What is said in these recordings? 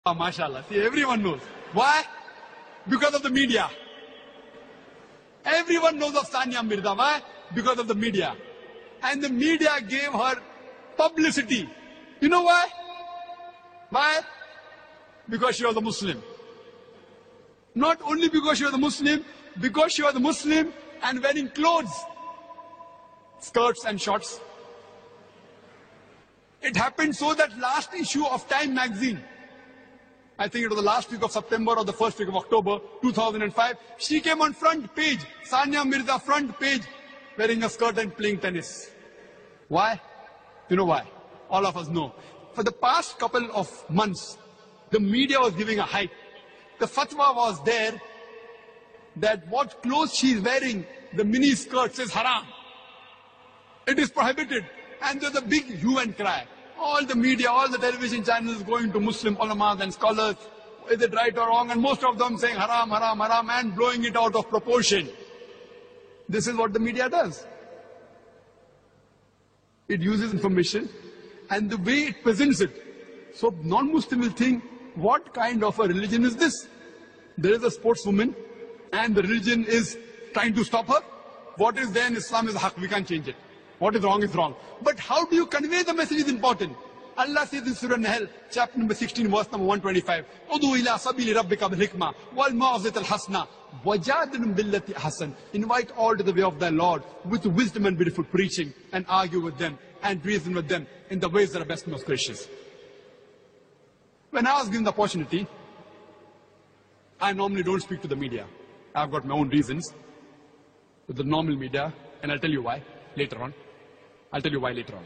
Oh, mashallah. See, everyone knows. Why? Because of the media. Everyone knows of Sania Mirza. Why? Because of the media. And the media gave her publicity. You know why? Why? Because she was a Muslim. Not only because she was a Muslim, because she was a Muslim and wearing clothes, skirts and shorts. It happened so that last issue of Time magazine, I think it was the last week of September or the first week of October 2005, she came on front page, Sania Mirza front page, wearing a skirt and playing tennis. Why? You know why? All of us know. For the past couple of months, the media was giving a hype. The fatwa was there that what clothes she is wearing, the mini skirts, is haram. It is prohibited. And there's a big hue and cry. All the media, all the television channels going to Muslim ulamas and scholars, is it right or wrong? And most of them saying haram, haram, haram, and blowing it out of proportion. This is what the media does. It uses information and the way it presents it. So non-Muslim will think, what kind of a religion is this? There is a sportswoman and the religion is trying to stop her. What is there in Islam is haq, we can't change it. What is wrong is wrong. But how do you convey the message is important. Allah says in Surah Nahl, chapter number 16, verse number 125, Udu ila sabili rabbika bil hikmah wal ma'azat al hasna wajadilum billati hasan. Invite all to the way of thy Lord with wisdom and beautiful preaching, and argue with them and reason with them in the ways that are best and most gracious. When I was given the opportunity, I normally don't speak to the media. I've got my own reasons with the normal media, and I'll tell you why later on. I'll tell you why later on.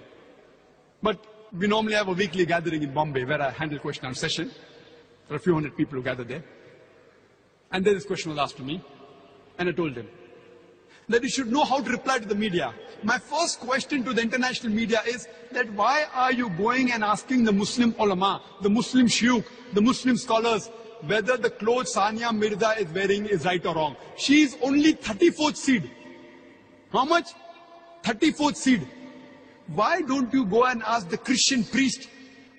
But we normally have a weekly gathering in Bombay where I handle question and answer session. There are a few hundred people who gather there. And then this question was asked to me, and I told them that you should know how to reply to the media. My first question to the international media is that why are you going and asking the Muslim ulama, the Muslim shuyukh, the Muslim scholars, whether the clothes Sania Mirza is wearing is right or wrong? She is only 34th seed. How much? 34th seed. Why don't you go and ask the Christian priest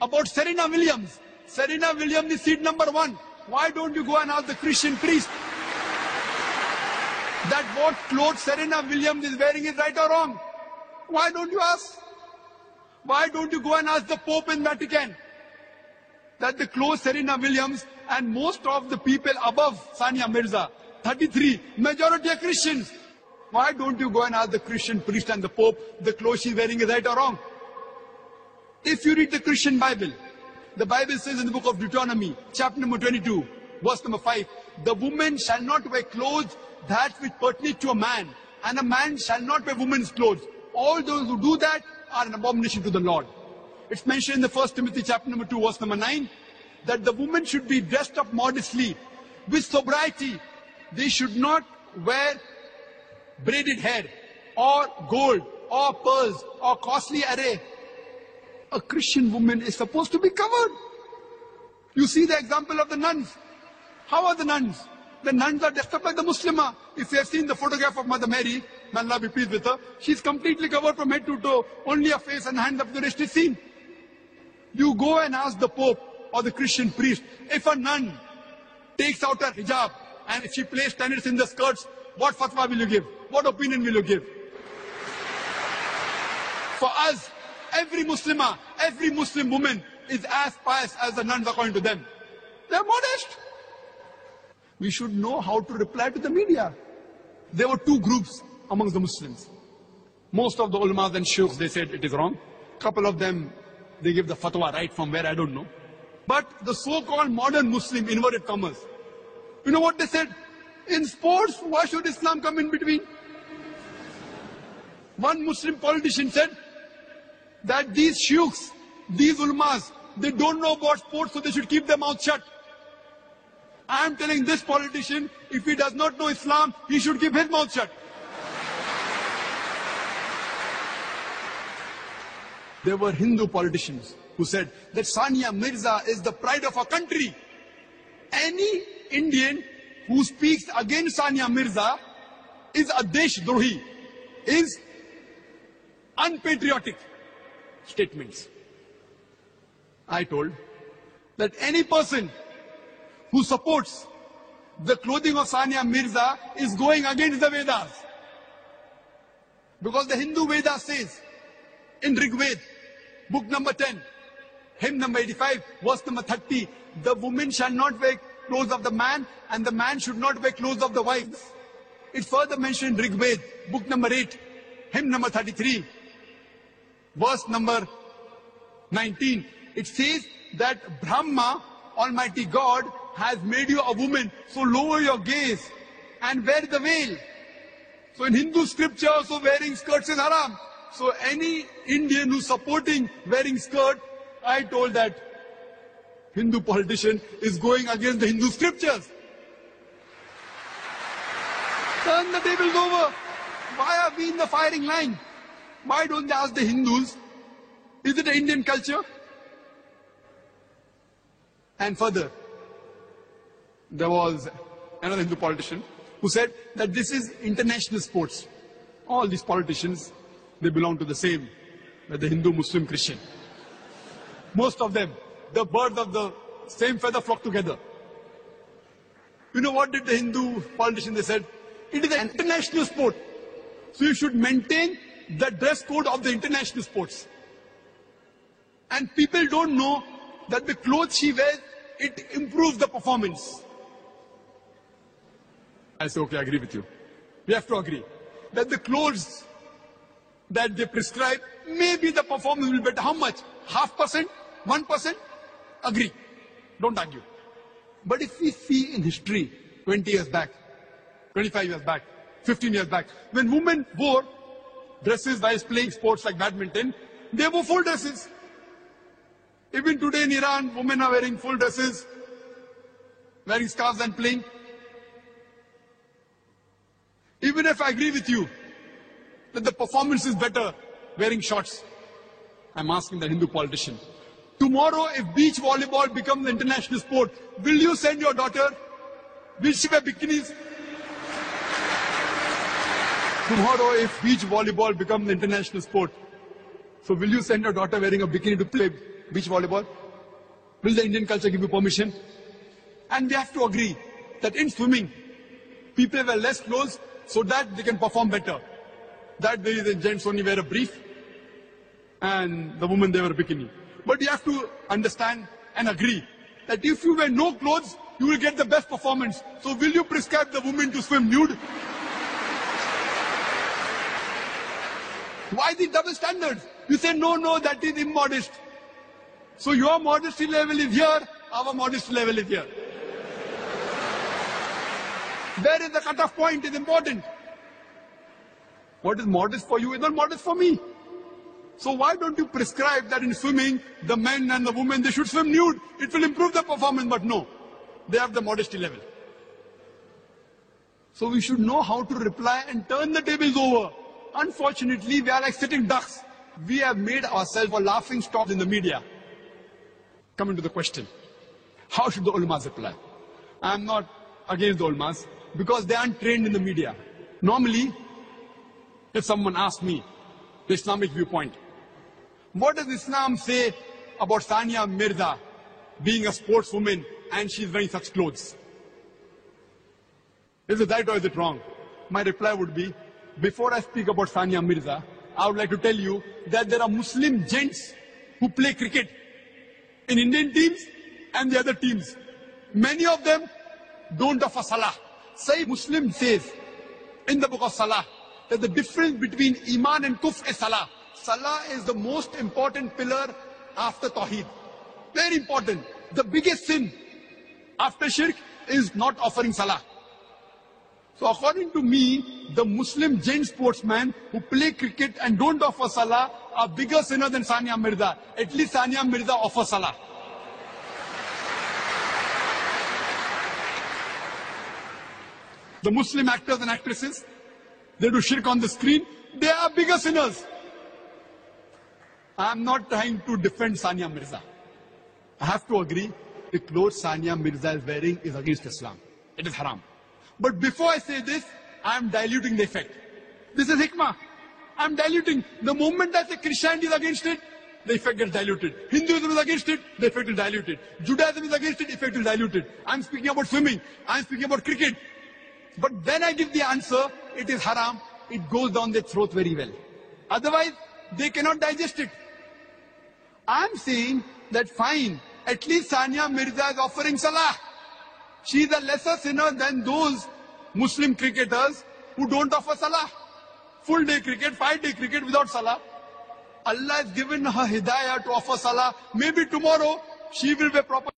about Serena Williams? Serena Williams is seed number 1. Why don't you go and ask the Christian priest that what clothes Serena Williams is wearing is right or wrong? Why don't you ask? Why don't you go and ask the Pope in Vatican that the clothes Serena Williams and most of the people above Sania Mirza, 33, majority are Christians. Why don't you go and ask the Christian priest and the Pope the clothes she's wearing is right or wrong? If you read the Christian Bible, the Bible says in the book of Deuteronomy, chapter number 22, verse number 5, the woman shall not wear clothes that which pertain to a man, and a man shall not wear woman's clothes. All those who do that are an abomination to the Lord. It's mentioned in the 1 Timothy chapter number 2, verse number 9, that the woman should be dressed up modestly, with sobriety. They should not wear braided hair, or gold, or pearls, or costly array. A Christian woman is supposed to be covered. You see the example of the nuns. How are the nuns? The nuns are dressed up like the Muslimah. If you have seen the photograph of Mother Mary, may Allah be pleased with her, she's completely covered from head to toe. Only her face and hands up, the rest is seen. You go and ask the Pope or the Christian priest, if a nun takes out her hijab and if she plays tennis in the skirts, what fatwa will you give? What opinion will you give? For us, every Muslimah, every Muslim woman is as pious as the nuns according to them. They are modest. We should know how to reply to the media. There were two groups amongst the Muslims. Most of the ulamas and shuyukhs, they said it is wrong. Couple of them, they give the fatwa right from where I don't know. But the so-called modern Muslim, inverted commas, you know what they said? In sports, why should Islam come in between? One Muslim politician said that these shuyukhs, these ulamas, they don't know about sports, so they should keep their mouth shut. I am telling this politician, if he does not know Islam, he should keep his mouth shut. There were Hindu politicians who said that Sania Mirza is the pride of our country. Any Indian who speaks against Sania Mirza is a Deshdrohi, is unpatriotic statements. I told that any person who supports the clothing of Sania Mirza is going against the Vedas. Because the Hindu Veda says in Rig Veda, book number 10, hymn number 85, verse number 30, the woman shall not wear clothes of the man and the man should not wear clothes of the wives. It's further mentioned in Rig Veda, book number 8, hymn number 33, verse number 19. It says that Brahma, Almighty God, has made you a woman, so lower your gaze and wear the veil. So in Hindu scripture also wearing skirts is haram. So any Indian who's supporting wearing skirt, I told that Hindu politician is going against the Hindu scriptures. Turn the tables over. Why are we in the firing line? Why don't they ask the Hindus, is it an Indian culture? And further, there was another Hindu politician who said that this is international sports. All these politicians, they belong to the same, the Hindu, Muslim, Christian. Most of them, the birds of the same feather flock together. You know what did the Hindu politician, they said, it is an international sport. So you should maintain the dress code of the international sports. And people don't know that the clothes she wears, it improves the performance. I say, okay, I agree with you. We have to agree that the clothes that they prescribe, maybe the performance will be better. How much? 0.5%? 1%? Agree. Don't argue. But if we see in history, 20 years back, 25 years back, 15 years back, when women wore dresses while playing sports like badminton, they wore full dresses. Even today in Iran, women are wearing full dresses, wearing scarves and playing. Even if I agree with you that the performance is better wearing shorts, I'm asking the Hindu politician, tomorrow if beach volleyball becomes the international sport, will you send your daughter? Will she wear bikinis? Tomorrow if beach volleyball becomes the international sport, so will you send your daughter wearing a bikini to play beach volleyball? Will the Indian culture give you permission? And we have to agree that in swimming, people wear less clothes so that they can perform better. That way the gents only wear a brief and the women they wear a bikini. But you have to understand and agree that if you wear no clothes, you will get the best performance. So will you prescribe the woman to swim nude? Why the double standards? You say, no, that is immodest. So your modesty level is here, our modesty level is here. Where is the cutoff point is important. What is modest for you is not modest for me. So why don't you prescribe that in swimming, the men and the women, they should swim nude? It will improve the performance, but no. They have the modesty level. So we should know how to reply and turn the tables over. Unfortunately, we are like sitting ducks. We have made ourselves a laughing stock in the media. Coming to the question, how should the ulamas reply? I am not against the ulamas because they aren't trained in the media. Normally, if someone asks me the Islamic viewpoint, what does Islam say about Sania Mirza being a sportswoman and she's wearing such clothes? Is it right or is it wrong? My reply would be, before I speak about Sania Mirza, I would like to tell you that there are Muslim gents who play cricket in Indian teams and the other teams. Many of them don't offer salah. Sahih Muslim says in the book of Salah that the difference between Iman and Kufr is Salah. Salah is the most important pillar after Tawheed. Very important. The biggest sin after Shirk is not offering Salah. So according to me, the Muslim gent sportsmen who play cricket and don't offer Salah are bigger sinner than Sania Mirza. At least Sania Mirza offers Salah. The Muslim actors and actresses, they do shirk on the screen, they are bigger sinners. I am not trying to defend Sania Mirza. I have to agree, the clothes Sania Mirza is wearing is against Islam. It is haram. But before I say this, I am diluting the effect. This is hikmah. I am diluting. The moment I say Christianity is against it, the effect gets diluted. Hinduism is against it, the effect is diluted. Judaism is against it, the effect is diluted. I'm speaking about swimming, I'm speaking about cricket. But when I give the answer, it is haram, it goes down their throat very well. Otherwise, they cannot digest it. I'm saying that fine, at least Sania Mirza is offering salah. She is a lesser sinner than those Muslim cricketers who don't offer salah. Full day cricket, 5-day cricket without salah. Allah has given her hidayah to offer salah. Maybe tomorrow she will be proper.